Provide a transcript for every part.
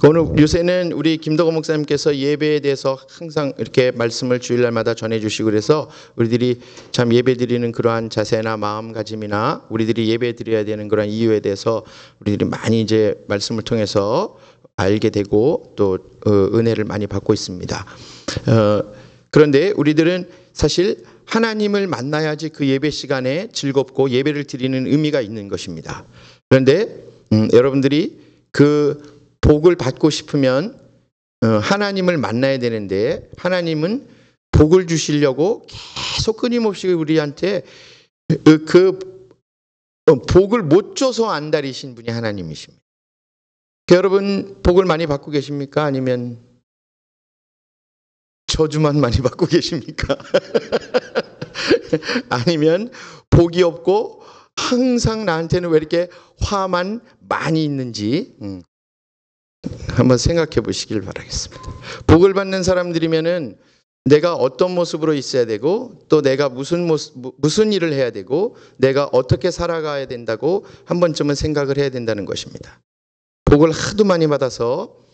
오늘 요새는 우리 김덕호 목사님께서 예배에 대해서 항상 이렇게 말씀을 주일날마다 전해주시고 그래서 우리들이 참 예배드리는 그러한 자세나 마음가짐이나 우리들이 예배드려야 되는 그런 이유에 대해서 우리들이 많이 이제 말씀을 통해서 알게 되고 또 은혜를 많이 받고 있습니다. 그런데 우리들은 사실 하나님을 만나야지 그 예배 시간에 즐겁고 예배를 드리는 의미가 있는 것입니다. 그런데 여러분들이 그 복을 받고 싶으면 하나님을 만나야 되는데 하나님은 복을 주시려고 계속 끊임없이 우리한테 그 복을 못 줘서 안달이신 분이 하나님이십니다. 여러분 복을 많이 받고 계십니까? 아니면 저주만 많이 받고 계십니까? 아니면 복이 없고 항상 나한테는 왜 이렇게 화만 많이 있는지 한번 생각해 보시길 바라겠습니다. 복을 받는 사람들이면은 내가 어떤 모습으로 있어야 되고 또 내가 무슨 일을 해야 되고 내가 어떻게 살아가야 된다고 한 번쯤은 생각을 해야 된다는 것입니다. 복을 하도 많이 받아서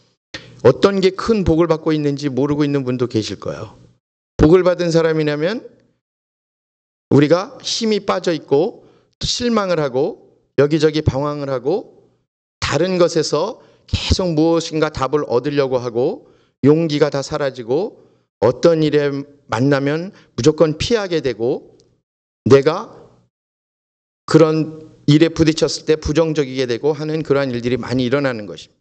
어떤 게 큰 복을 받고 있는지 모르고 있는 분도 계실 거예요. 복을 받은 사람이라면 우리가 힘이 빠져 있고 또 실망을 하고 여기저기 방황을 하고 다른 것에서 계속 무엇인가 답을 얻으려고 하고 용기가 다 사라지고 어떤 일에 만나면 무조건 피하게 되고 내가 그런 일에 부딪혔을 때 부정적이게 되고 하는 그러한 일들이 많이 일어나는 것입니다.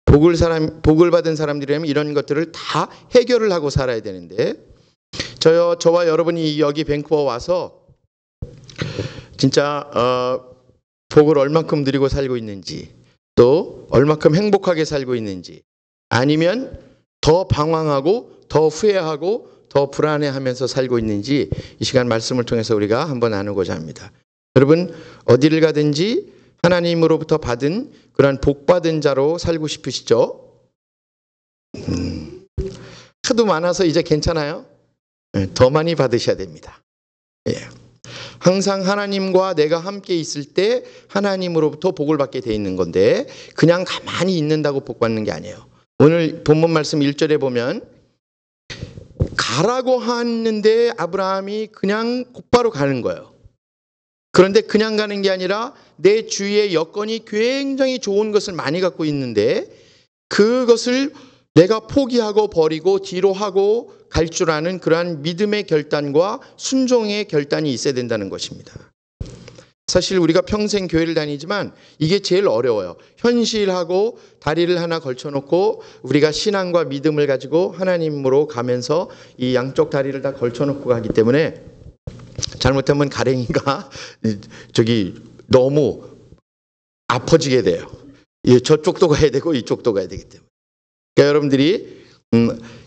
복을 받은 사람들이라면 이런 것들을 다 해결을 하고 살아야 되는데 저와 여러분이 여기 밴쿠버 와서 진짜 복을 얼만큼 드리고 살고 있는지 또 얼마큼 행복하게 살고 있는지 아니면 더 방황하고 더 후회하고 더 불안해하면서 살고 있는지 이 시간 말씀을 통해서 우리가 한번 나누고자 합니다. 여러분 어디를 가든지 하나님으로부터 받은 그런 복받은 자로 살고 싶으시죠? 하도 많아서 이제 괜찮아요? 더 많이 받으셔야 됩니다. 예. 항상 하나님과 내가 함께 있을 때 하나님으로부터 복을 받게 돼 있는 건데 그냥 가만히 있는다고 복 받는 게 아니에요. 오늘 본문 말씀 1절에 보면 가라고 하는데 아브라함이 그냥 곧바로 가는 거예요. 그런데 그냥 가는 게 아니라 내 주위에 여건이 굉장히 좋은 것을 많이 갖고 있는데 그것을 내가 포기하고 버리고 뒤로 하고 갈 줄 아는 그러한 믿음의 결단과 순종의 결단이 있어야 된다는 것입니다. 사실 우리가 평생 교회를 다니지만 이게 제일 어려워요. 현실하고 다리를 하나 걸쳐놓고 우리가 신앙과 믿음을 가지고 하나님으로 가면서 이 양쪽 다리를 다 걸쳐놓고 가기 때문에 잘못하면 가랭이가 너무 아파지게 돼요. 저쪽도 가야 되고 이쪽도 가야 되기 때문에. 그러니까 여러분들이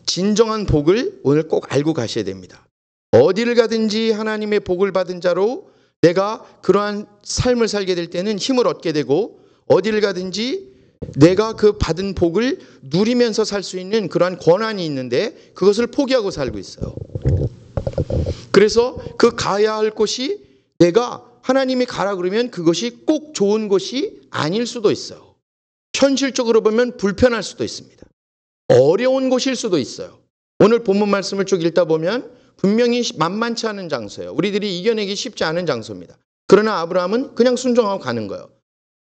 진정한 복을 오늘 꼭 알고 가셔야 됩니다. 어디를 가든지 하나님의 복을 받은 자로 내가 그러한 삶을 살게 될 때는 힘을 얻게 되고 어디를 가든지 내가 그 받은 복을 누리면서 살 수 있는 그러한 권한이 있는데 그것을 포기하고 살고 있어요. 그래서 그 가야 할 곳이 내가 하나님이 가라 그러면 그것이 꼭 좋은 곳이 아닐 수도 있어요. 현실적으로 보면 불편할 수도 있습니다. 어려운 곳일 수도 있어요. 오늘 본문 말씀을 쭉 읽다 보면 분명히 만만치 않은 장소예요. 우리들이 이겨내기 쉽지 않은 장소입니다. 그러나 아브라함은 그냥 순종하고 가는 거예요.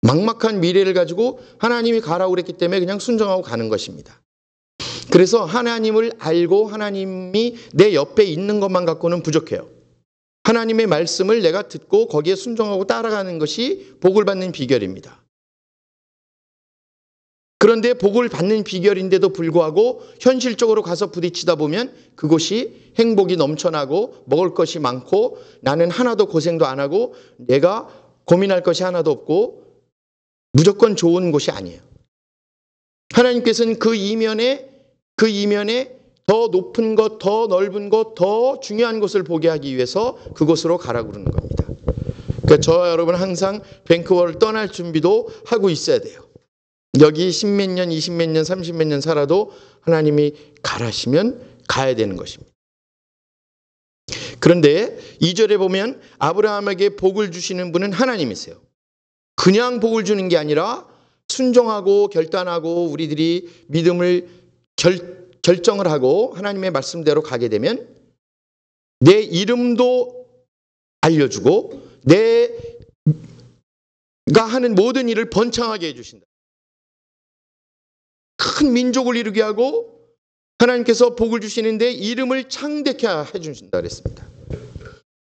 막막한 미래를 가지고 하나님이 가라고 그랬기 때문에 그냥 순종하고 가는 것입니다. 그래서 하나님을 알고 하나님이 내 옆에 있는 것만 갖고는 부족해요. 하나님의 말씀을 내가 듣고 거기에 순종하고 따라가는 것이 복을 받는 비결입니다. 그런데 복을 받는 비결인데도 불구하고 현실적으로 가서 부딪히다 보면 그곳이 행복이 넘쳐나고 먹을 것이 많고 나는 하나도 고생도 안 하고 내가 고민할 것이 하나도 없고 무조건 좋은 곳이 아니에요. 하나님께서는 그 이면에 더 높은 것, 더 넓은 것, 더 중요한 것을 보게 하기 위해서 그곳으로 가라고 그러는 겁니다. 그러니까 저와 여러분 항상 밴쿠버를 떠날 준비도 하고 있어야 돼요. 여기 10몇 년, 20몇 년, 30몇 년 살아도 하나님이 가라시면 가야 되는 것입니다. 그런데 2절에 보면 아브라함에게 복을 주시는 분은 하나님이세요. 그냥 복을 주는 게 아니라 순종하고 결단하고 우리들이 믿음을 결정을 하고 하나님의 말씀대로 가게 되면 내 이름도 알려주고 내가 하는 모든 일을 번창하게 해주신다. 큰 민족을 이루게 하고 하나님께서 복을 주시는데 이름을 창대케 해주신다 그랬습니다.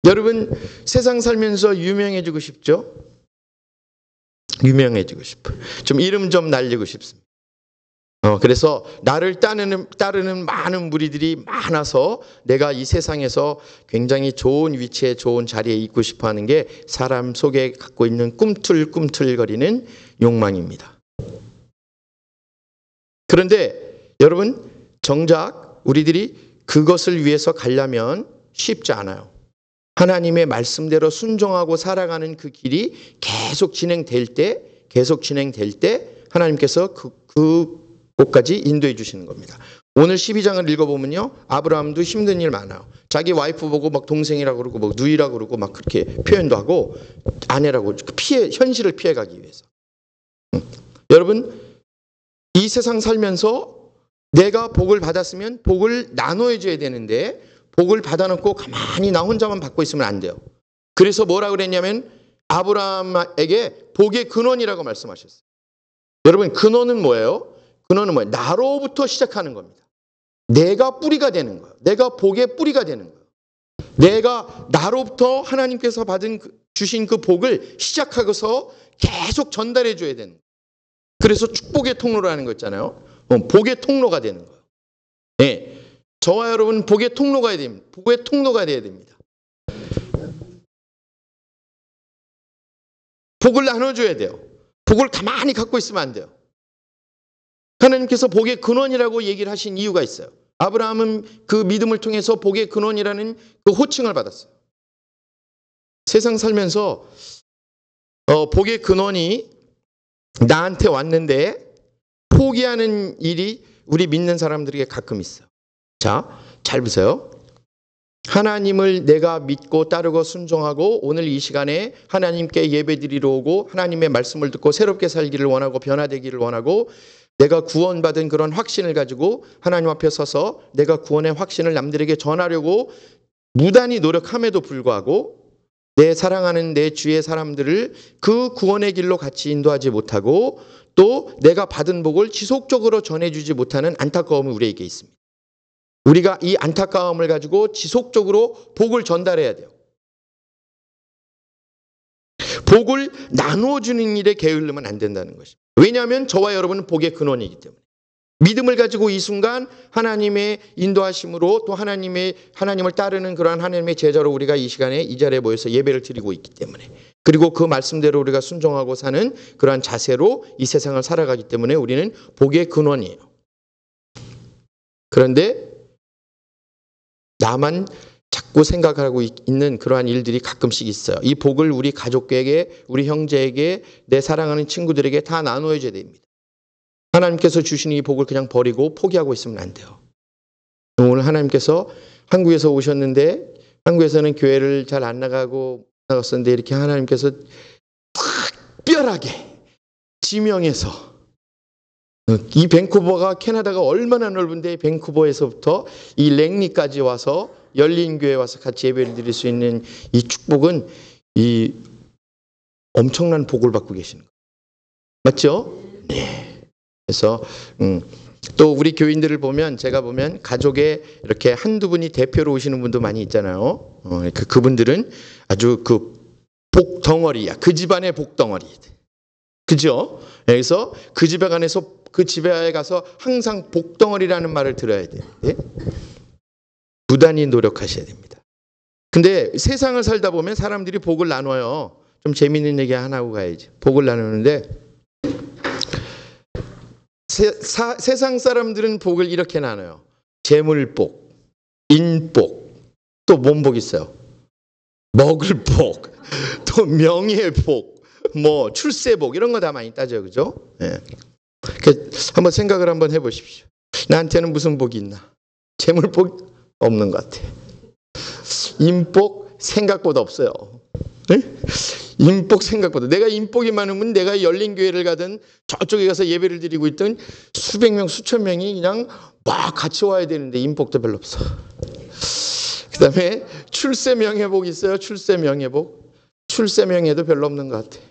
여러분 세상 살면서 유명해지고 싶죠? 유명해지고 싶어요. 좀 이름 좀 날리고 싶습니다. 그래서 나를 따르는 많은 무리들이 많아서 내가 이 세상에서 굉장히 좋은 위치에 좋은 자리에 있고 싶어하는 게 사람 속에 갖고 있는 꿈틀꿈틀거리는 욕망입니다. 그런데 여러분 정작 우리들이 그것을 위해서 가려면 쉽지 않아요. 하나님의 말씀대로 순종하고 살아가는 그 길이 계속 진행될 때 하나님께서 그곳까지 인도해 주시는 겁니다. 오늘 12장을 읽어보면요. 아브라함도 힘든 일 많아요. 자기 와이프 보고 막 동생이라고 그러고 막 누이라고 그러고 막 그렇게 표현도 하고 아내라고 현실을 피해가기 위해서. 여러분 이 세상 살면서 내가 복을 받았으면 복을 나눠줘야 되는데 복을 받아놓고 가만히 나 혼자만 받고 있으면 안 돼요. 그래서 뭐라 그랬냐면 아브라함에게 복의 근원이라고 말씀하셨어요. 여러분 근원은 뭐예요? 근원은 뭐예요? 나로부터 시작하는 겁니다. 내가 뿌리가 되는 거예요. 내가 복의 뿌리가 되는 거예요. 내가 나로부터 하나님께서 주신 그 복을 시작하고서 계속 전달해 줘야 되는 거예요. 그래서 축복의 통로라는 거 있잖아요. 복의 통로가 되는 거예요. 네. 저와 여러분 복의 통로가 돼야 됩니다. 복의 통로가 돼야 됩니다. 복을 나눠줘야 돼요. 복을 가만히 갖고 있으면 안 돼요. 하나님께서 복의 근원이라고 얘기를 하신 이유가 있어요. 아브라함은 그 믿음을 통해서 복의 근원이라는 그 호칭을 받았어요. 세상 살면서 복의 근원이 나한테 왔는데 포기하는 일이 우리 믿는 사람들에게 가끔 있어요. 자, 잘 보세요. 하나님을 내가 믿고 따르고 순종하고 오늘 이 시간에 하나님께 예배드리러 오고 하나님의 말씀을 듣고 새롭게 살기를 원하고 변화되기를 원하고 내가 구원받은 그런 확신을 가지고 하나님 앞에 서서 내가 구원의 확신을 남들에게 전하려고 무단히 노력함에도 불구하고 내 사랑하는 내 주의 사람들을 그 구원의 길로 같이 인도하지 못하고 또 내가 받은 복을 지속적으로 전해주지 못하는 안타까움이 우리에게 있습니다. 우리가 이 안타까움을 가지고 지속적으로 복을 전달해야 돼요. 복을 나눠주는 일에 게을르면 안 된다는 것입니다. 왜냐하면 저와 여러분은 복의 근원이기 때문에. 믿음을 가지고 이 순간 하나님의 인도하심으로 또 하나님을 따르는 그러한 하나님의 제자로 우리가 이 시간에 이 자리에 모여서 예배를 드리고 있기 때문에 그리고 그 말씀대로 우리가 순종하고 사는 그러한 자세로 이 세상을 살아가기 때문에 우리는 복의 근원이에요. 그런데 나만 자꾸 생각하고 있는 그러한 일들이 가끔씩 있어요. 이 복을 우리 가족에게, 우리 형제에게, 내 사랑하는 친구들에게 다 나눠줘야 됩니다. 하나님께서 주신 이 복을 그냥 버리고 포기하고 있으면 안 돼요. 오늘 하나님께서 한국에서 오셨는데 한국에서는 교회를 잘 안 나갔었는데 이렇게 하나님께서 특별하게 지명해서 이 밴쿠버가 캐나다가 얼마나 넓은데 밴쿠버에서부터 이 랭리까지 와서 열린교회에 와서 같이 예배를 드릴 수 있는 이 축복은 이 엄청난 복을 받고 계시는 거예요. 맞죠? 네. 그래서 또 우리 교인들을 보면 제가 보면 가족에 이렇게 한두 분이 대표로 오시는 분도 많이 있잖아요. 그분들은 아주 그 복덩어리야. 그 집안의 복덩어리. 그죠? 그래서 그 집에 가서 항상 복덩어리라는 말을 들어야 돼요. 네? 부단히 노력하셔야 됩니다. 근데 세상을 살다 보면 사람들이 복을 나눠요. 좀 재미있는 얘기 하나 하고 가야지. 복을 나누는데 세상 사람들은 복을 이렇게 나눠요. 재물복, 인복, 또 뭔 복 있어요? 먹을 복, 또 명예복, 뭐 출세복 이런 거 다 많이 따져요. 그죠? 네. 한번 생각을 한번 해보십시오. 나한테는 무슨 복이 있나? 재물복 없는 것 같아. 인복 생각보다 없어요. 네? 인복 생각보다. 내가 인복이 많으면 내가 열린 교회를 가든 저쪽에 가서 예배를 드리고 있던 수백 명, 수천 명이 그냥 막 같이 와야 되는데 인복도 별로 없어. 그 다음에 출세 명예복 있어요. 출세 명예복. 출세 명예도 별로 없는 것 같아.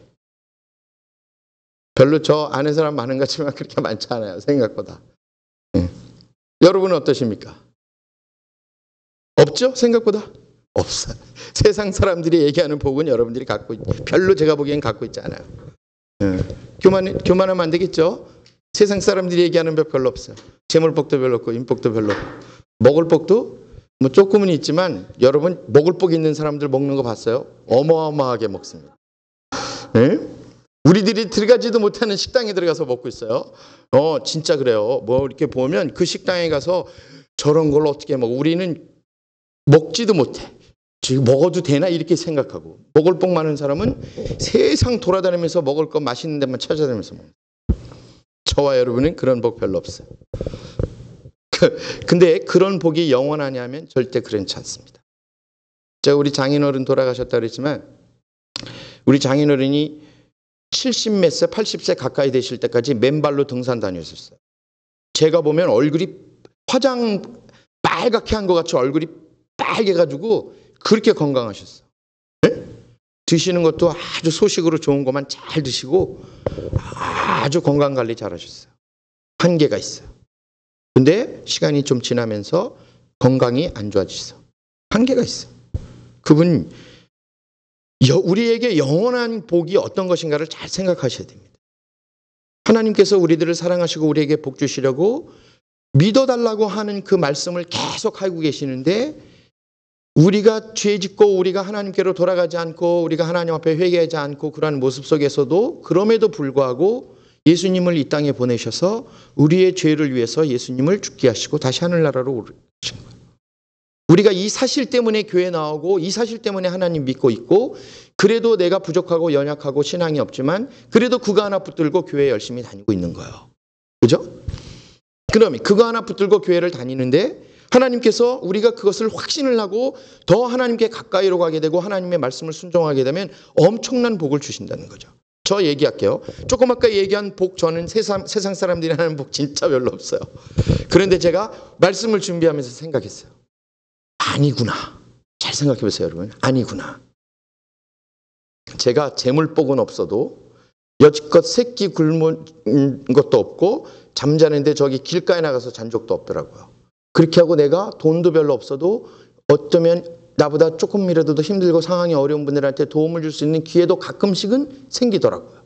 별로 저 아는 사람 많은 것 같지만 그렇게 많지 않아요. 생각보다. 여러분은 어떠십니까? 없죠? 생각보다? 없어요. 세상 사람들이 얘기하는 복은 여러분들이 별로 제가 보기엔 갖고 있지 않아요. 교만하면 안 되겠죠? 세상 사람들이 얘기하는 복 별로 없어요. 재물복도 별로 없고 인복도 별로 없고 먹을 복도 뭐 조금은 있지만 여러분 먹을 복 있는 사람들 먹는 거 봤어요? 어마어마하게 먹습니다. 우리들이 들어가지도 못하는 식당에 들어가서 먹고 있어요. 진짜 그래요. 뭐 이렇게 보면 그 식당에 가서 저런 걸 어떻게 먹어? 우리는 먹지도 못해. 지금 먹어도 되나 이렇게 생각하고 먹을 복 많은 사람은 세상 돌아다니면서 먹을 거 맛있는 데만 찾아다니면서 먹어요. 저와 여러분은 그런 복 별로 없어요. 근데 그런 복이 영원하냐면 절대 그렇지 않습니다. 제가 우리 장인어른 돌아가셨다 그랬지만 우리 장인어른이 70몇 세, 80세 가까이 되실 때까지 맨발로 등산 다녔었어요. 제가 보면 얼굴이 화장 빨갛게 한 것 같이 얼굴이 빨개가지고 그렇게 건강하셨어요. 네? 드시는 것도 아주 소식으로 좋은 것만 잘 드시고 아주 건강관리 잘하셨어요. 한계가 있어요. 근데 시간이 좀 지나면서 건강이 안 좋아지셔서 한계가 있어요. 그분 우리에게 영원한 복이 어떤 것인가를 잘 생각하셔야 됩니다. 하나님께서 우리들을 사랑하시고 우리에게 복 주시려고 믿어달라고 하는 그 말씀을 계속 하고 계시는데 우리가 죄 짓고 우리가 하나님께로 돌아가지 않고 우리가 하나님 앞에 회개하지 않고 그러한 모습 속에서도 그럼에도 불구하고 예수님을 이 땅에 보내셔서 우리의 죄를 위해서 예수님을 죽게 하시고 다시 하늘나라로 오르신 거예요. 우리가 이 사실 때문에 교회 나오고 이 사실 때문에 하나님 믿고 있고 그래도 내가 부족하고 연약하고 신앙이 없지만 그래도 그거 하나 붙들고 교회 열심히 다니고 있는 거예요. 그죠? 그러면 그거 하나 붙들고 교회를 다니는데 하나님께서 우리가 그것을 확신을 하고 더 하나님께 가까이로 가게 되고 하나님의 말씀을 순종하게 되면 엄청난 복을 주신다는 거죠. 저 얘기할게요. 조금 아까 얘기한 복 저는 세상 사람들이 하는 복 진짜 별로 없어요. 그런데 제가 말씀을 준비하면서 생각했어요. 아니구나. 잘 생각해 보세요, 여러분. 아니구나. 제가 재물복은 없어도 여지껏 새끼 굶은 것도 없고 잠자는데 저기 길가에 나가서 잔 적도 없더라고요. 그렇게 하고 내가 돈도 별로 없어도 어쩌면 나보다 조금이라도 더 힘들고 상황이 어려운 분들한테 도움을 줄 수 있는 기회도 가끔씩은 생기더라고요.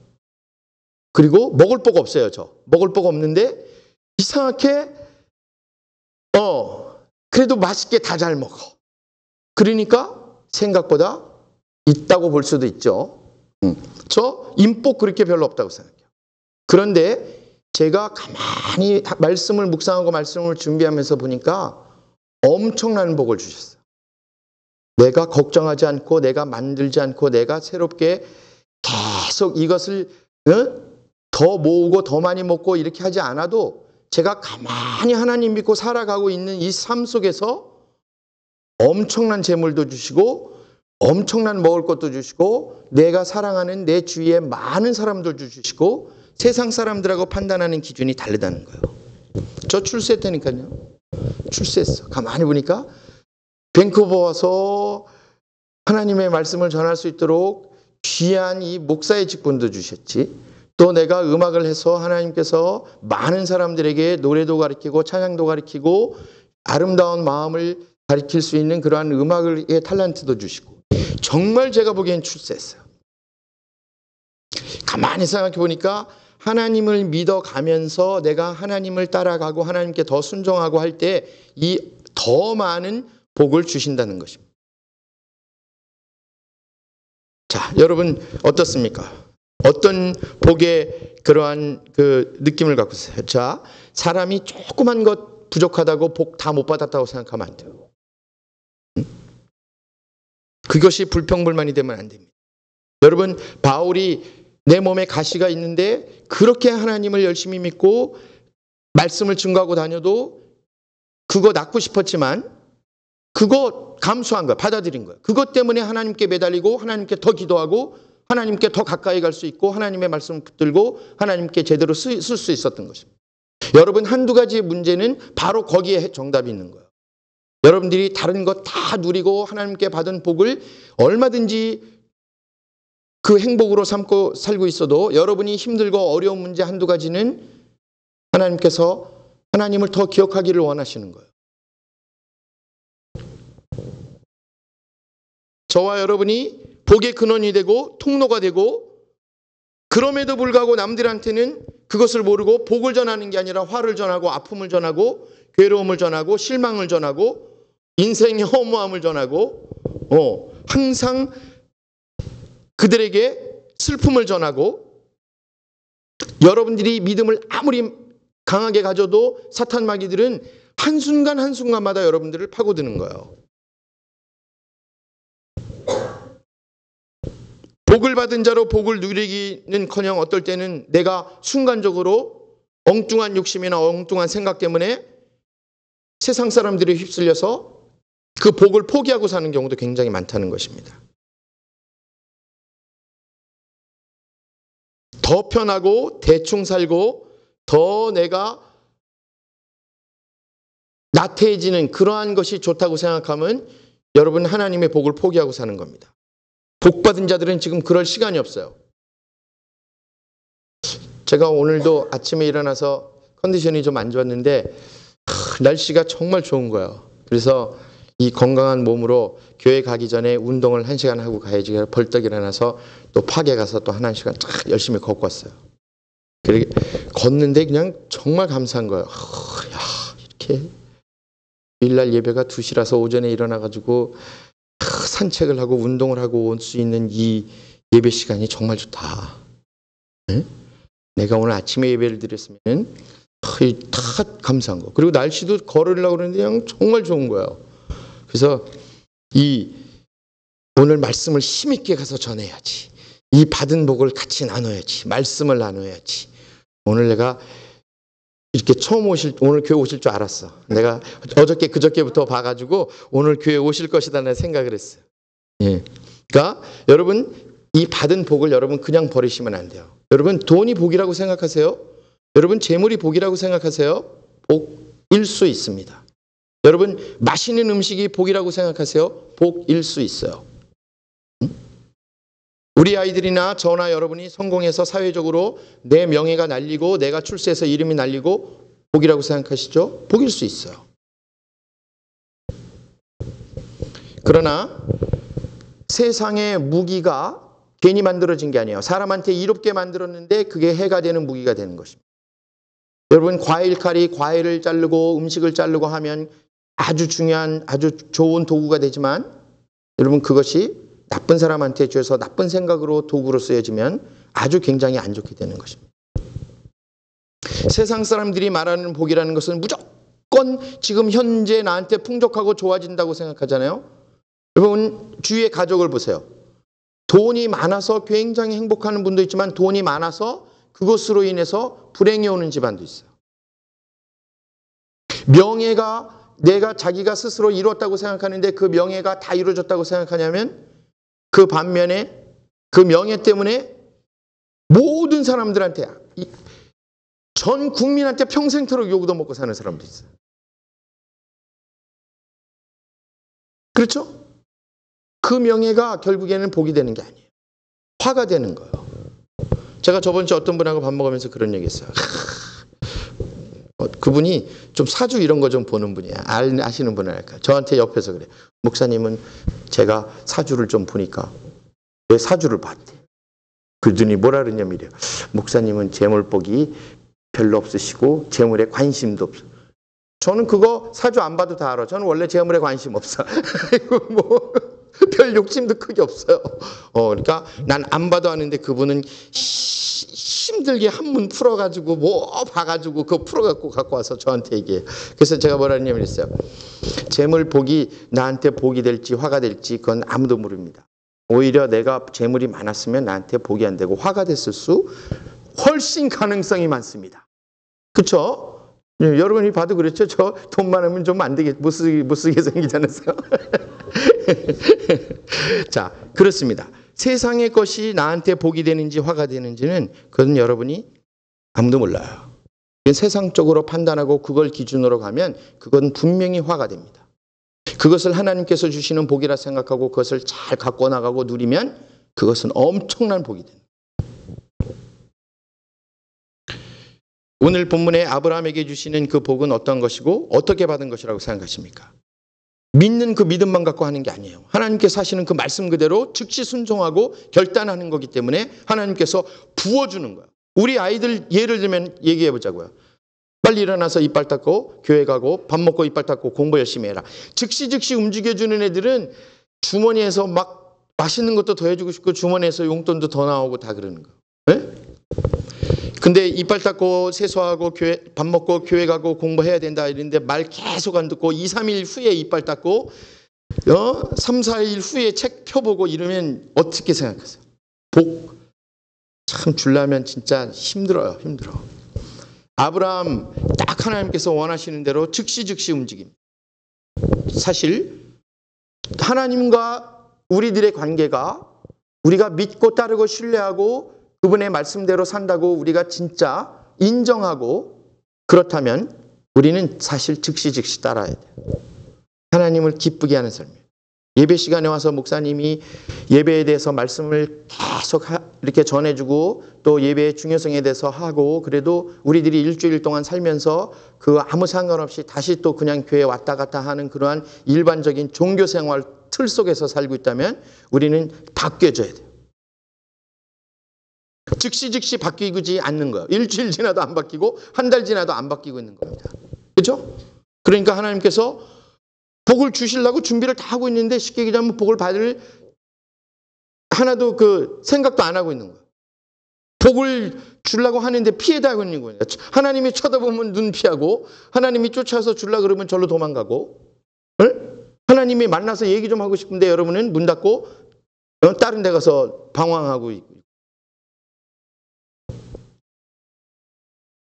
그리고 먹을 복 없어요, 저. 먹을 복 없는데 이상하게 그래도 맛있게 다 잘 먹어. 그러니까 생각보다 있다고 볼 수도 있죠. 저 인복 그렇게 별로 없다고 생각해요. 그런데 제가 가만히 말씀을 묵상하고 말씀을 준비하면서 보니까 엄청난 복을 주셨어요. 내가 걱정하지 않고 내가 만들지 않고 내가 새롭게 계속 이것을 더 모으고 더 많이 먹고 이렇게 하지 않아도 제가 가만히 하나님 믿고 살아가고 있는 이 삶 속에서 엄청난 재물도 주시고 엄청난 먹을 것도 주시고 내가 사랑하는 내 주위에 많은 사람들도 주시고 세상 사람들하고 판단하는 기준이 다르다는 거예요. 저 출세했다니까요. 출세했어. 가만히 보니까 밴쿠버 와서 하나님의 말씀을 전할 수 있도록 귀한 이 목사의 직분도 주셨지. 또 내가 음악을 해서 하나님께서 많은 사람들에게 노래도 가르치고 찬양도 가르치고 아름다운 마음을 가르칠 수 있는 그러한 음악의 탤런트도 주시고 정말 제가 보기엔 출세했어요. 가만히 생각해 보니까 하나님을 믿어가면서 내가 하나님을 따라가고 하나님께 더 순종하고 할 때 이 더 많은 복을 주신다는 것입니다. 자, 여러분 어떻습니까? 어떤 복의 그러한 그 느낌을 갖고 있어요? 자, 사람이 조그만 것 부족하다고 복 다 못 받았다고 생각하면 안 돼요. 그것이 불평불만이 되면 안 됩니다. 여러분, 바울이 내 몸에 가시가 있는데 그렇게 하나님을 열심히 믿고 말씀을 증거하고 다녀도 그거 낫고 싶었지만 그거 감수한 거야. 받아들인 거야. 그것 때문에 하나님께 매달리고 하나님께 더 기도하고 하나님께 더 가까이 갈 수 있고 하나님의 말씀을 붙들고 하나님께 제대로 쓸 수 있었던 것입니다. 여러분, 한두 가지의 문제는 바로 거기에 정답이 있는 거예요. 여러분들이 다른 것 다 누리고 하나님께 받은 복을 얼마든지 그 행복으로 삼고 살고 있어도 여러분이 힘들고 어려운 문제 한두 가지는 하나님께서 하나님을 더 기억하기를 원하시는 거예요. 저와 여러분이 복의 근원이 되고 통로가 되고, 그럼에도 불구하고 남들한테는 그것을 모르고 복을 전하는 게 아니라 화를 전하고 아픔을 전하고 괴로움을 전하고 실망을 전하고 인생의 허무함을 전하고 항상 그들에게 슬픔을 전하고, 여러분들이 믿음을 아무리 강하게 가져도 사탄 마귀들은 한순간 한순간마다 여러분들을 파고드는 거예요. 복을 받은 자로 복을 누리기는커녕 어떨 때는 내가 순간적으로 엉뚱한 욕심이나 엉뚱한 생각 때문에 세상 사람들이 휩쓸려서 그 복을 포기하고 사는 경우도 굉장히 많다는 것입니다. 더 편하고 대충 살고 더 내가 나태해지는 그러한 것이 좋다고 생각하면 여러분, 하나님의 복을 포기하고 사는 겁니다. 복 받은 자들은 지금 그럴 시간이 없어요. 제가 오늘도 아침에 일어나서 컨디션이 좀 안 좋았는데 날씨가 정말 좋은 거예요. 그래서 이 건강한 몸으로 교회 가기 전에 운동을 1시간 하고 가야지 벌떡 일어나서 또 파게 가서 또 1시간 쫙 열심히 걷고 왔어요. 그래 걷는데 그냥 정말 감사한 거예요. 야, 이렇게 일날 예배가 2시라서 오전에 일어나가지고 산책을 하고 운동을 하고 올 수 있는 이 예배 시간이 정말 좋다. 네? 내가 오늘 아침에 예배를 드렸으면 다 감사한 거. 그리고 날씨도 걸으려고 그러는데 그냥 정말 좋은 거예요. 그래서 이 오늘 말씀을 힘있게 가서 전해야지. 이 받은 복을 같이 나눠야지. 말씀을 나눠야지. 오늘 내가 이렇게 오늘 교회 오실 줄 알았어. 내가 어저께 그저께부터 봐가지고 오늘 교회 오실 것이다라는 생각을 했어요. 예. 그러니까 여러분, 이 받은 복을 여러분 그냥 버리시면 안 돼요. 여러분, 돈이 복이라고 생각하세요? 여러분, 재물이 복이라고 생각하세요? 복일 수 있습니다. 여러분, 맛있는 음식이 복이라고 생각하세요? 복일 수 있어요. 우리 아이들이나 저나 여러분이 성공해서 사회적으로 내 명예가 날리고 내가 출세해서 이름이 날리고 복이라고 생각하시죠? 복일 수 있어요. 그러나 세상의 무기가 괜히 만들어진 게 아니에요. 사람한테 이롭게 만들었는데 그게 해가 되는 무기가 되는 것입니다. 여러분, 과일칼이 과일을 자르고 음식을 자르고 하면 아주 중요한 아주 좋은 도구가 되지만, 여러분, 그것이 나쁜 사람한테 줘서 나쁜 생각으로 도구로 쓰여지면 아주 굉장히 안 좋게 되는 것입니다. 세상 사람들이 말하는 복이라는 것은 무조건 지금 현재 나한테 풍족하고 좋아진다고 생각하잖아요. 여러분, 주위의 가족을 보세요. 돈이 많아서 굉장히 행복하는 분도 있지만 돈이 많아서 그것으로 인해서 불행이 오는 집안도 있어요. 명예가 자기가 스스로 이뤘다고 생각하는데 그 명예가 다 이루어졌다고 생각하냐면, 그 반면에 그 명예 때문에 모든 사람들한테, 전 국민한테 평생토록 욕도 먹고 사는 사람도 있어요. 그렇죠? 그 명예가 결국에는 복이 되는 게 아니에요. 화가 되는 거예요. 제가 저번 주에 어떤 분하고 밥 먹으면서 그런 얘기 했어요. 그분이 좀 사주 이런 거 좀 보는 분이에요. 아시는 분은 알까요? 저한테 옆에서 그래. 목사님은 제가 사주를 좀 보니까 왜 사주를 봤대? 그분이 뭐라 그러냐면 이래요. 목사님은 재물복이 별로 없으시고 재물에 관심도 없어. 저는 그거 사주 안 봐도 다 알아. 저는 원래 재물에 관심 없어. 별 욕심도 크게 없어요. 그러니까 난 안 봐도 아는데 그분은 힘들게 한문 풀어가지고 뭐 봐가지고 그거 풀어갖고 갖고 와서 저한테 얘기해요. 그래서 제가 뭐라 했냐면 했어요. 재물복이 나한테 복이 될지 화가 될지 그건 아무도 모릅니다. 오히려 내가 재물이 많았으면 나한테 복이 안 되고 화가 됐을 수 훨씬 가능성이 많습니다. 그렇죠? 여러분이 봐도 그렇죠? 저 돈 많으면 좀 안 되게 못 쓰게 생기지 않았어요? 자, 그렇습니다. 세상의 것이 나한테 복이 되는지 화가 되는지는 그건 여러분이 아무도 몰라요. 세상적으로 판단하고 그걸 기준으로 가면 그건 분명히 화가 됩니다. 그것을 하나님께서 주시는 복이라 생각하고 그것을 잘 갖고 나가고 누리면 그것은 엄청난 복이 됩니다. 오늘 본문에 아브라함에게 주시는 그 복은 어떤 것이고 어떻게 받은 것이라고 생각하십니까? 믿는 그 믿음만 갖고 하는 게 아니에요. 하나님께서 하시는 그 말씀 그대로 즉시 순종하고 결단하는 거기 때문에 하나님께서 부어주는 거예요. 우리 아이들 예를 들면 얘기해 보자고요. 빨리 일어나서 이빨 닦고 교회 가고 밥 먹고 이빨 닦고 공부 열심히 해라. 즉시 움직여주는 애들은 주머니에서 막 맛있는 것도 더 해주고 싶고 주머니에서 용돈도 더 나오고 다 그러는 거예요. 네? 근데 이빨 닦고 세수하고 밥 먹고 교회 가고 공부해야 된다 이랬는데 말 계속 안 듣고 2, 3일 후에 이빨 닦고 3, 4일 후에 책 펴보고 이러면 어떻게 생각하세요? 복 참 주려면 진짜 힘들어요. 아브라함 딱 하나님께서 원하시는 대로 즉시 움직입니다. 사실 하나님과 우리들의 관계가 우리가 믿고 따르고 신뢰하고 그분의 말씀대로 산다고 우리가 진짜 인정하고 그렇다면 우리는 사실 즉시 따라야 돼요. 하나님을 기쁘게 하는 삶이에요. 예배 시간에 와서 목사님이 예배에 대해서 말씀을 계속 이렇게 전해주고 또 예배의 중요성에 대해서 하고 그래도 우리들이 일주일 동안 살면서 그 아무 상관없이 다시 또 그냥 교회 왔다 갔다 하는 그러한 일반적인 종교생활 틀 속에서 살고 있다면 우리는 바뀌어져야 돼요. 즉시 바뀌지 않는 거예요. 일주일 지나도 안 바뀌고 한 달 지나도 안 바뀌고 있는 겁니다. 그렇죠? 그러니까 하나님께서 복을 주시려고 준비를 다 하고 있는데 쉽게 얘기하면 복을 받을 하나도 그 생각도 안 하고 있는 거예요. 복을 주려고 하는데 피해다고 있는 거예요. 하나님이 쳐다보면 눈 피하고 하나님이 쫓아서 주려고 그러면 절로 도망가고 하나님이 만나서 얘기 좀 하고 싶은데 여러분은 문 닫고 다른 데 가서 방황하고 있고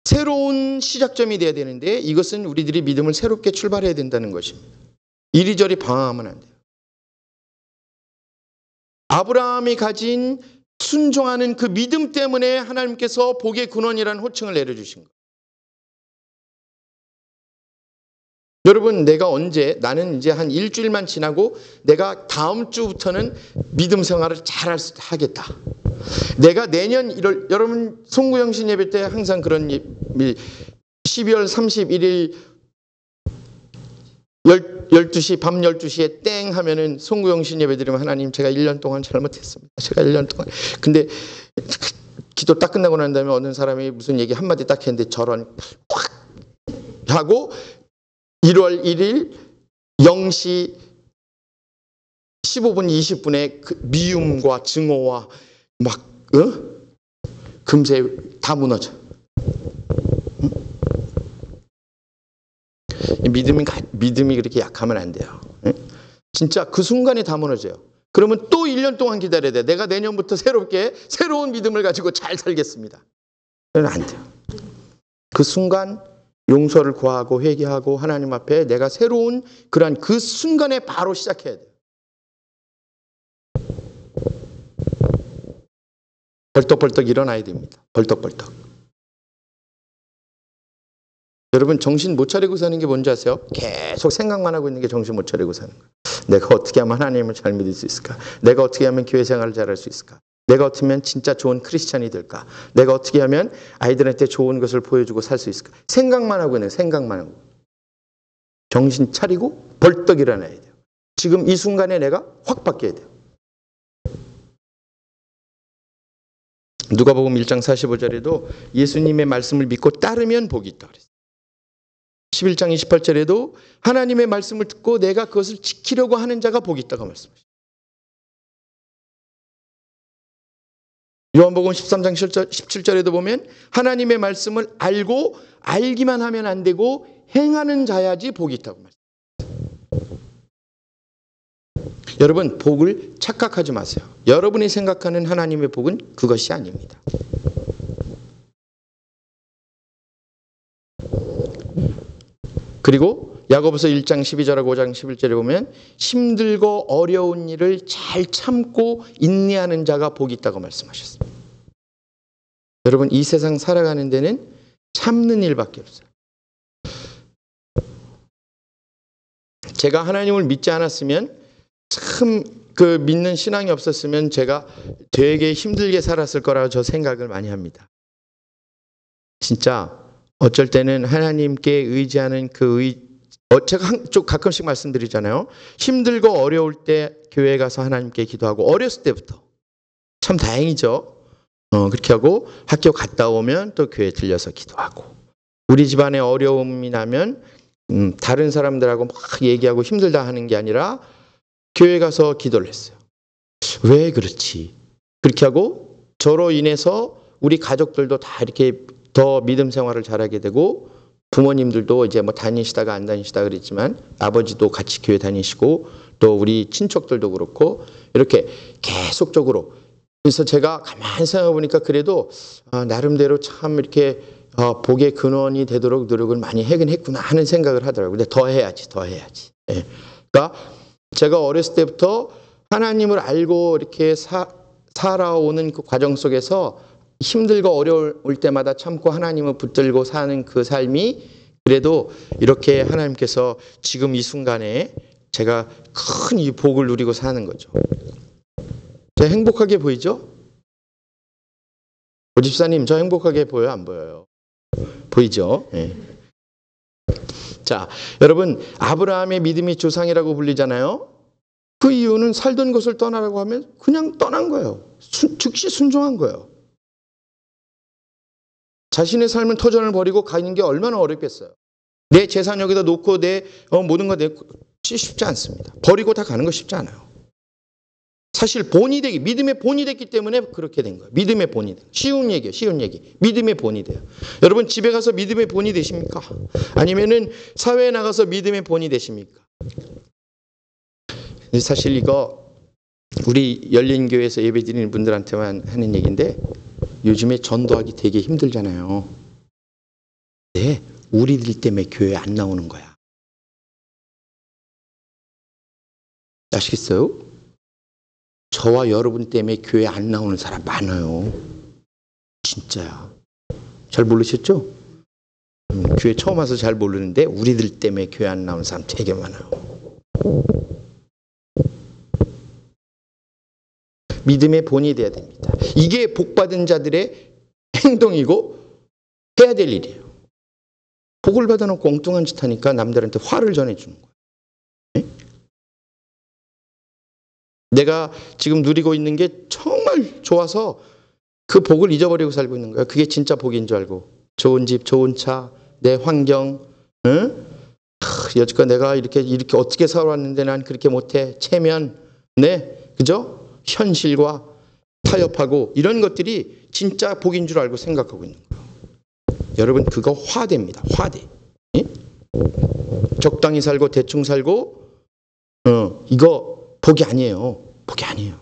새로운 시작점이 돼야 되는데 이것은 우리들이 믿음을 새롭게 출발해야 된다는 것입니다. 이리저리 방황하면 안 돼요. 아브라함이 가진 순종하는 그 믿음 때문에 하나님께서 복의 근원이라는 호칭을 내려주신 거예요. 여러분 나는 이제 한 일주일만 지나고 내가 다음 주부터는 믿음 생활을 잘 하겠다. 내가 내년 1월 여러분 송구영신 예배 때 항상 그런 12월 31일 12시 밤 12시에 땡 하면은 송구영신 예배 드리면 하나님 제가 1년 동안 잘못했습니다. 제가 1년 동안 근데 기도 딱 끝나고 난 다음에 어느 사람이 무슨 얘기 한마디 딱 했는데 저런 확 하고 1월 1일 0시 15분 20분에 그 미움과 증오와 막 금세 다 무너져. 믿음이 그렇게 약하면 안 돼요. 진짜 그 순간에 다 무너져요. 그러면 또 1년 동안 기다려야 돼. 내가 내년부터 새로운 믿음을 가지고 잘 살겠습니다. 그건 안 돼요. 그 순간 용서를 구하고 회개하고 하나님 앞에 내가 새로운 그러한 그 순간에 바로 시작해야 돼요. 벌떡벌떡 일어나야 됩니다. 벌떡벌떡. 여러분 정신 못 차리고 사는 게 뭔지 아세요? 계속 생각만 하고 있는 게 정신 못 차리고 사는 거예요. 내가 어떻게 하면 하나님을 잘 믿을 수 있을까? 내가 어떻게 하면 교회 생활을 잘할 수 있을까? 내가 어떻게 하면 진짜 좋은 크리스찬이 될까? 내가 어떻게 하면 아이들한테 좋은 것을 보여주고 살 수 있을까? 생각만 하고 있는 거예요. 생각만 하고. 정신 차리고 벌떡 일어나야 돼요. 지금 이 순간에 내가 확 바뀌어야 돼요. 누가복음 1장 45절에도 예수님의 말씀을 믿고 따르면 복이 있다 그랬어요. 11장 28절에도 하나님의 말씀을 듣고 내가 그것을 지키려고 하는 자가 복이 있다고 말씀하셨어요. 요한복음 13장 17절에도 보면 하나님의 말씀을 알고 알기만 하면 안 되고 행하는 자야지 복이 있다고 말씀하셨어요. 여러분 복을 착각하지 마세요. 여러분이 생각하는 하나님의 복은 그것이 아닙니다. 그리고 야고보서 1장 12절하고 5장 11절에 보면 힘들고 어려운 일을 잘 참고 인내하는 자가 복이 있다고 말씀하셨습니다. 여러분, 이 세상 살아가는 데는 참는 일밖에 없어요. 제가 하나님을 믿지 않았으면, 참 그 믿는 신앙이 없었으면 제가 되게 힘들게 살았을 거라고 저 생각을 많이 합니다. 진짜 어쩔 때는 하나님께 의지하는 제가 좀 가끔씩 말씀드리잖아요. 힘들고 어려울 때 교회 가서 하나님께 기도하고, 어렸을 때부터 참 다행이죠. 그렇게 하고 학교 갔다 오면 또 교회 들려서 기도하고, 우리 집안에 어려움이 나면 다른 사람들하고 막 얘기하고 힘들다 하는 게 아니라 교회 가서 기도를 했어요. 왜 그렇지? 그렇게 하고 저로 인해서 우리 가족들도 다 이렇게 더 믿음 생활을 잘하게 되고, 부모님들도 이제 뭐 다니시다가 안 다니시다 그랬지만 아버지도 같이 교회 다니시고, 또 우리 친척들도 그렇고 이렇게 계속적으로. 그래서 제가 가만히 생각해 보니까 그래도 나름대로 참 이렇게 복의 근원이 되도록 노력을 많이 하긴 했구나 하는 생각을 하더라고요. 근데 더 해야지. 예. 그러니까 제가 어렸을 때부터 하나님을 알고 이렇게 살아오는 그 과정 속에서 힘들고 어려울 때마다 참고 하나님을 붙들고 사는 그 삶이, 그래도 이렇게 하나님께서 지금 이 순간에 제가 큰 이 복을 누리고 사는 거죠. 저 행복하게 보이죠? 오 집사님, 저 행복하게 보여요, 안 보여요? 보이죠? 네. 자, 여러분, 아브라함의 믿음이 조상이라고 불리잖아요. 그 이유는 살던 곳을 떠나라고 하면 그냥 떠난 거예요. 즉시 순종한 거예요. 자신의 삶은 터전을 버리고 가는 게 얼마나 어렵겠어요. 내 재산 여기다 놓고 내 모든 거 내고 쉽지 않습니다. 버리고 다 가는 거 쉽지 않아요. 사실 믿음의 본이 됐기 때문에 그렇게 된 거예요. 믿음의 본이 돼요. 쉬운 얘기. 믿음의 본이 돼요. 여러분, 집에 가서 믿음의 본이 되십니까? 아니면은 사회에 나가서 믿음의 본이 되십니까? 사실 이거 우리 열린교회에서 예배드리는 분들한테만 하는 얘기인데, 요즘에 전도하기 되게 힘들잖아요. 네, 우리들 때문에 교회 안 나오는 거야. 아시겠어요? 저와 여러분 때문에 교회 안 나오는 사람 많아요. 진짜야. 잘 모르셨죠? 교회 처음 와서 잘 모르는데 우리들 때문에 교회 안 나오는 사람 되게 많아요. 믿음의 본이 돼야 됩니다. 이게 복받은 자들의 행동이고 해야 될 일이에요. 복을 받아놓고 엉뚱한 짓 하니까 남들한테 화를 전해주는 거예요. 내가 지금 누리고 있는 게 정말 좋아서 그 복을 잊어버리고 살고 있는 거예요. 그게 진짜 복인 줄 알고. 좋은 집, 좋은 차, 내 환경, 응? 여지껏 내가 이렇게 어떻게 살아왔는데 난 그렇게 못해. 체면, 네, 그죠? 현실과 타협하고 이런 것들이 진짜 복인 줄 알고 생각하고 있는 거예요. 여러분, 그거 화대입니다. 화대. 예? 적당히 살고 대충 살고 이거 복이 아니에요. 복이 아니에요.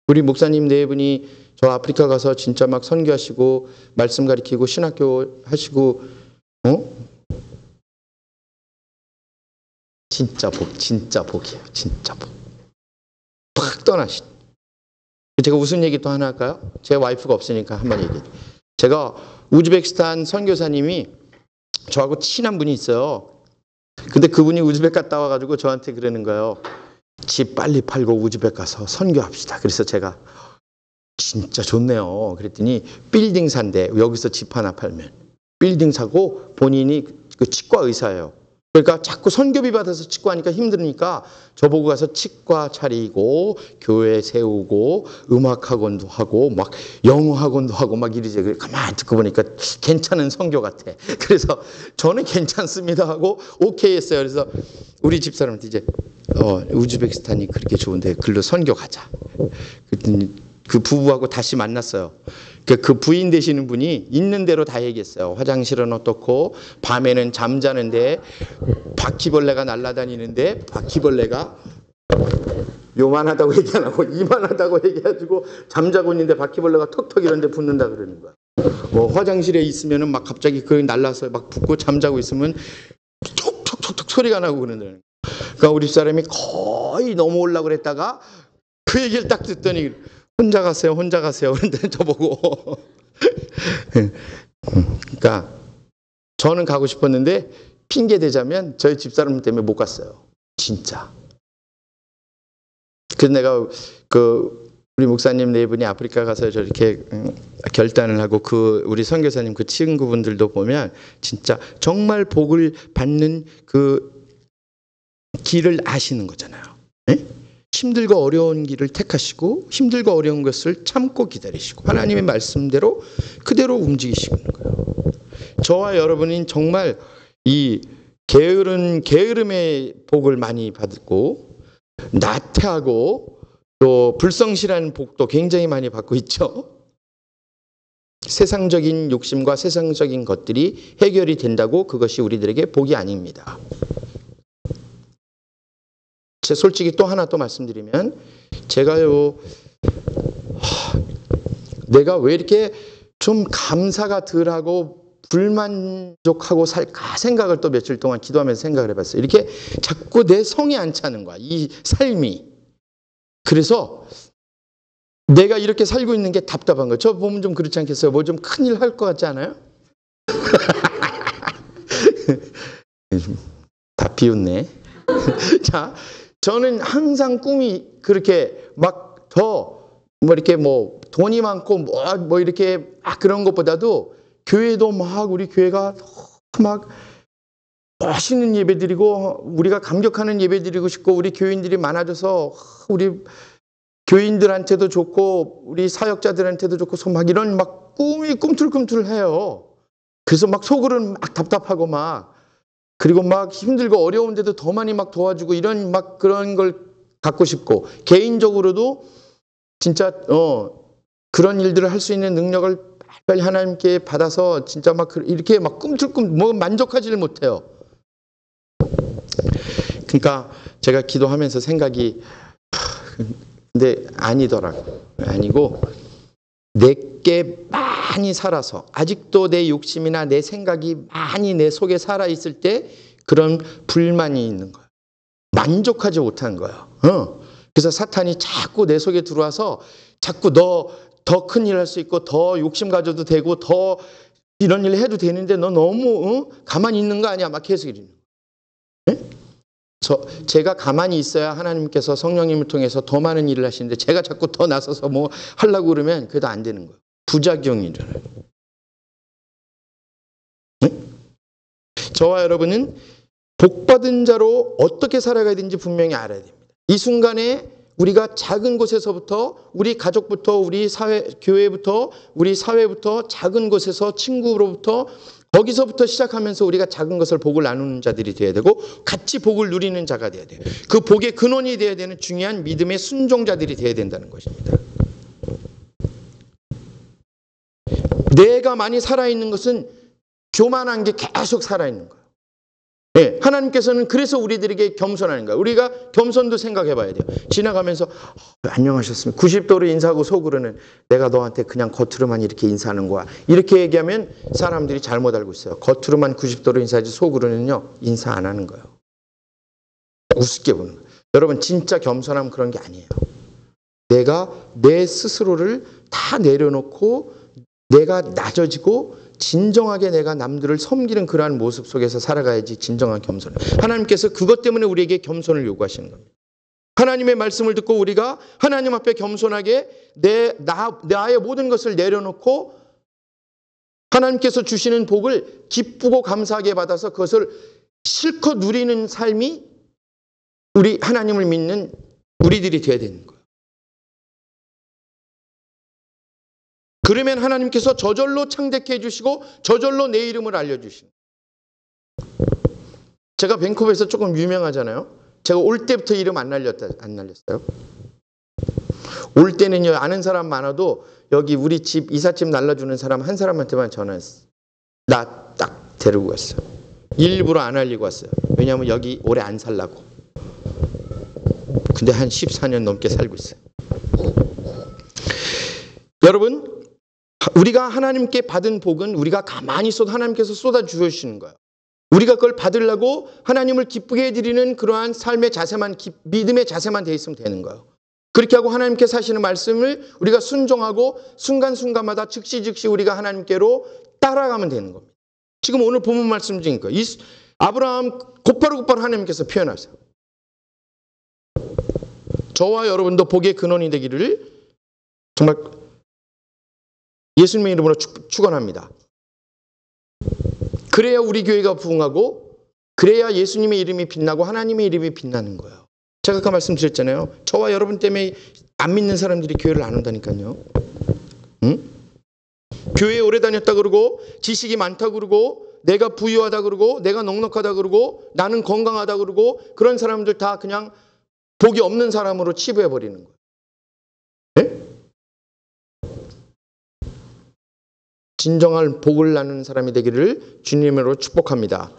우리 목사님 네 분이 저 아프리카 가서 진짜 막 선교하시고 말씀 가르치고 신학교 하시고 진짜 복이에요. 진짜 복. 팍 떠나신. 제가 무슨 얘기 또 하나 할까요? 제 와이프가 없으니까 한번 얘기해. 제가 우즈베키스탄 선교사님이 저하고 친한 분이 있어요. 근데 그분이 우즈벡 갔다 와가지고 저한테 그러는 거예요. 집 빨리 팔고 우즈벡 가서 선교합시다. 그래서 제가 진짜 좋네요. 그랬더니 빌딩 산대. 여기서 집 하나 팔면. 빌딩 사고 본인이 그 치과 의사예요. 그러니까 자꾸 선교비 받아서 치과하니까 힘드니까 저보고 가서 치과 차리고 교회 세우고 음악학원도 하고 막 영어학원도 하고 막 이러지. 가만히 듣고 보니까 괜찮은 선교 같아. 그래서 저는 괜찮습니다 하고 오케이 했어요. 그래서 우리 집사람한테 이제 우즈베키스탄이 그렇게 좋은데 글로 선교 가자. 그랬더니 그 부부하고 다시 만났어요. 그 부인 되시는 분이 있는 대로 다 얘기했어요. 화장실은 어떻고, 밤에는 잠자는데 바퀴벌레가 날아다니는데 바퀴벌레가 요만하다고 얘기 안 하고 이만하다고 얘기해가지고 잠자고 있는데 바퀴벌레가 턱턱 이런 데 붙는다 그러는 거야. 뭐 화장실에 있으면은 막 갑자기 그 날라서 막 붓고 잠자고 있으면 톡톡톡톡 소리가 나고 그러는. 그러니까 우리 집사람이 거의 넘어오려고 그랬다가 그 얘기를 딱 듣더니 혼자 가세요, 혼자 가세요. 그런데 저보고. 그러니까 저는 가고 싶었는데 핑계 대자면 저희 집사람 때문에 못 갔어요. 진짜. 그래서 내가 우리 목사님 네 분이 아프리카 가서 저렇게 결단을 하고 우리 선교사님 그 친구분들도 보면 진짜 정말 복을 받는 그 길을 아시는 거잖아요. 네? 힘들고 어려운 길을 택하시고 힘들고 어려운 것을 참고 기다리시고 하나님의 말씀대로 그대로 움직이시는 거예요. 저와 여러분은 정말 이 게으름의 복을 많이 받고 나태하고 또 불성실한 복도 굉장히 많이 받고 있죠. 세상적인 욕심과 세상적인 것들이 해결이 된다고 그것이 우리들에게 복이 아닙니다. 솔직히 또 하나 또 말씀드리면 제가요 내가 왜 이렇게 좀 감사가 덜하고 불만족하고 살까 생각을 또 며칠 동안 기도하면서 생각을 해봤어요. 이렇게 자꾸 내 성에 안 차는 거야. 이 삶이. 그래서 내가 이렇게 살고 있는 게 답답한 거예요. 저 보면 좀 그렇지 않겠어요? 뭐 좀 큰일 할 것 같지 않아요? 다 비웃네. 자, 저는 항상 꿈이 그렇게 막 뭐 이렇게 뭐 돈이 많고 뭐 이렇게 그런 것보다도 교회도 막 우리 교회가 막 멋있는 예배 드리고 우리가 감격하는 예배 드리고 싶고 우리 교인들이 많아져서 우리 교인들한테도 좋고 우리 사역자들한테도 좋고 막 이런 막 꿈이 꿈틀꿈틀해요. 그래서 막 속으로는 막 답답하고 막 그리고 막 힘들고 어려운데도 더 많이 막 도와주고 이런 막 그런 걸 갖고 싶고 개인적으로도 진짜 그런 일들을 할 수 있는 능력을 빨리 하나님께 받아서 진짜 막 이렇게 막 꿈틀꿈 뭐 만족하지를 못해요. 그러니까 제가 기도하면서 생각이 근데 아니더라고. 아니고 내게 많이 살아서 아직도 내 욕심이나 내 생각이 많이 내 속에 살아있을 때 그런 불만이 있는 거예요. 만족하지 못한 거예요. 그래서 사탄이 자꾸 내 속에 들어와서 자꾸 너 더 큰 일 할 수 있고 더 욕심 가져도 되고 더 이런 일 해도 되는데 너 너무 가만히 있는 거 아니야? 막 계속 이러는 거예요. 제가 가만히 있어야 하나님께서 성령님을 통해서 더 많은 일을 하시는데 제가 자꾸 더 나서서 뭐 하려고 그러면 그래도 안 되는 거예요. 부작용이 일어나요. 저와 여러분은 복받은 자로 어떻게 살아가야 되는지 분명히 알아야 됩니다. 이 순간에 우리가 작은 곳에서부터 우리 가족부터 우리 교회부터 우리 사회부터 작은 곳에서 친구로부터 거기서부터 시작하면서 우리가 작은 것을 복을 나누는 자들이 되어야 되고 같이 복을 누리는 자가 되어야 돼요. 그 복의 근원이 되어야 되는 중요한 믿음의 순종자들이 되어야 된다는 것입니다. 내가 많이 살아있는 것은 교만한 게 계속 살아있는 거예요. 네, 하나님께서는 그래서 우리들에게 겸손하는 거예요. 우리가 겸손도 생각해 봐야 돼요. 지나가면서 안녕하셨습니까? 90도로 인사하고 속으로는 내가 너한테 그냥 겉으로만 이렇게 인사하는 거야. 이렇게 얘기하면 사람들이 잘못 알고 있어요. 겉으로만 90도로 인사하지 속으로는요 인사 안 하는 거예요. 우습게 보는 거예요. 여러분 진짜 겸손하면 그런 게 아니에요. 내가 내 스스로를 다 내려놓고 내가 낮아지고 진정하게 내가 남들을 섬기는 그러한 모습 속에서 살아가야지 진정한 겸손. 하나님께서 그것 때문에 우리에게 겸손을 요구하시는 겁니다. 하나님의 말씀을 듣고 우리가 하나님 앞에 겸손하게 나의 모든 것을 내려놓고 하나님께서 주시는 복을 기쁘고 감사하게 받아서 그것을 실컷 누리는 삶이 우리 하나님을 믿는 우리들이 되어야 되는 거예요. 그러면 하나님께서 저절로 창대케 해주시고 저절로 내 이름을 알려주시는. 제가 밴쿠버에서 조금 유명하잖아요. 제가 올 때부터 이름 안 날렸어요. 올 때는요 아는 사람 많아도 여기 우리 집 이삿짐 날라주는 사람 한 사람한테만 전화했어요. 나 딱 데리고 갔어요. 일부러 안 알리고 왔어요. 왜냐하면 여기 오래 안 살라고. 근데 한 14년 넘게 살고 있어요. 여러분 우리가 하나님께 받은 복은 우리가 가만히 있어도 하나님께서 쏟아 주시는 거예요. 우리가 그걸 받으려고 하나님을 기쁘게 해드리는 그러한 삶의 자세만, 믿음의 자세만 돼 있으면 되는 거예요. 그렇게 하고 하나님께서 하시는 말씀을 우리가 순종하고 순간순간마다 즉시 우리가 하나님께로 따라가면 되는 겁니다. 지금 오늘 본문 말씀 중인 거예요. 아브라함 곧바로 하나님께서 표현하세요. 저와 여러분도 복의 근원이 되기를 정말 예수님의 이름으로 축원합니다. 그래야 우리 교회가 부흥하고 그래야 예수님의 이름이 빛나고 하나님의 이름이 빛나는 거예요. 제가 아까 말씀드렸잖아요. 저와 여러분 때문에 안 믿는 사람들이 교회를 안 온다니까요. 응? 교회에 오래 다녔다 그러고 지식이 많다 그러고 내가 부유하다 그러고 내가 넉넉하다 그러고 나는 건강하다 그러고 그런 사람들 다 그냥 복이 없는 사람으로 치부해 버리는 거예요. 네? 진정한 복을 나누는 사람이 되기를 주님으로 축복합니다.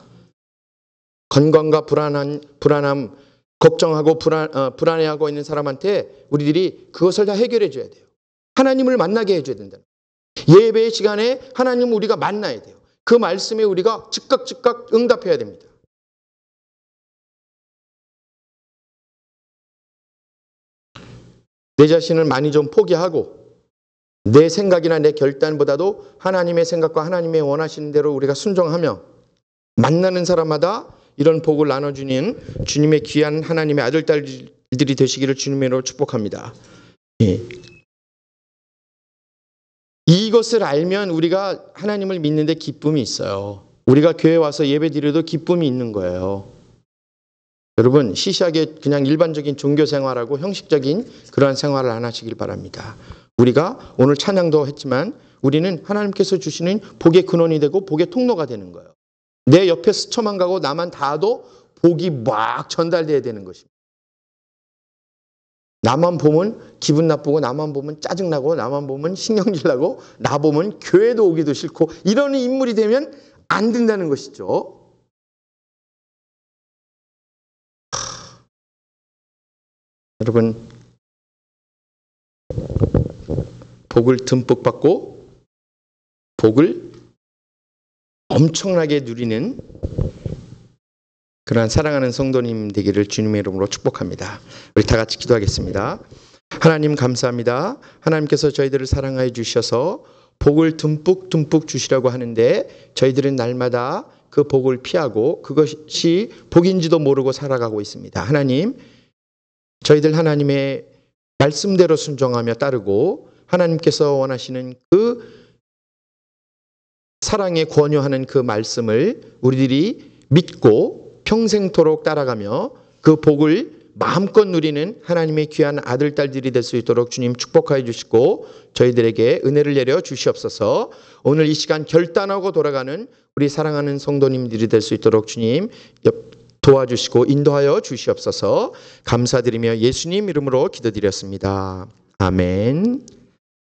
건강과 불안함, 걱정하고 불안해하고 있는 사람한테 우리들이 그것을 다 해결해 줘야 돼요. 하나님을 만나게 해줘야 된다. 예배의 시간에 하나님을 우리가 만나야 돼요. 그 말씀에 우리가 즉각 응답해야 됩니다. 내 자신을 많이 좀 포기하고 내 생각이나 내 결단보다도 하나님의 생각과 하나님의 원하시는 대로 우리가 순종하며 만나는 사람마다 이런 복을 나눠주는 주님의 귀한 하나님의 아들, 딸들이 되시기를 주님으로 축복합니다. 예. 이것을 알면 우리가 하나님을 믿는데 기쁨이 있어요. 우리가 교회 와서 예배 드려도 기쁨이 있는 거예요. 여러분 시시하게 그냥 일반적인 종교 생활하고 형식적인 그러한 생활을 안 하시길 바랍니다. 우리가 오늘 찬양도 했지만 우리는 하나님께서 주시는 복의 근원이 되고 복의 통로가 되는 거예요. 내 옆에 스쳐만 가고 나만 닿아도 복이 막 전달돼야 되는 것입니다. 나만 보면 기분 나쁘고 나만 보면 짜증나고 나만 보면 신경질 나고 나 보면 교회도 오기도 싫고 이런 인물이 되면 안 된다는 것이죠. 여러분 복을 듬뿍 받고 복을 엄청나게 누리는 그러한 사랑하는 성도님 되기를 주님의 이름으로 축복합니다. 우리 다 같이 기도하겠습니다. 하나님 감사합니다. 하나님께서 저희들을 사랑하여 주셔서 복을 듬뿍 주시라고 하는데 저희들은 날마다 그 복을 피하고 그것이 복인지도 모르고 살아가고 있습니다. 하나님, 저희들 하나님의 말씀대로 순종하며 따르고 하나님께서 원하시는 그 사랑에 권유하는 그 말씀을 우리들이 믿고 평생토록 따라가며 그 복을 마음껏 누리는 하나님의 귀한 아들, 딸들이 될 수 있도록 주님 축복하여 주시고 저희들에게 은혜를 내려 주시옵소서. 오늘 이 시간 결단하고 돌아가는 우리 사랑하는 성도님들이 될 수 있도록 주님 도와주시고 인도하여 주시옵소서. 감사드리며 예수님 이름으로 기도드렸습니다. 아멘.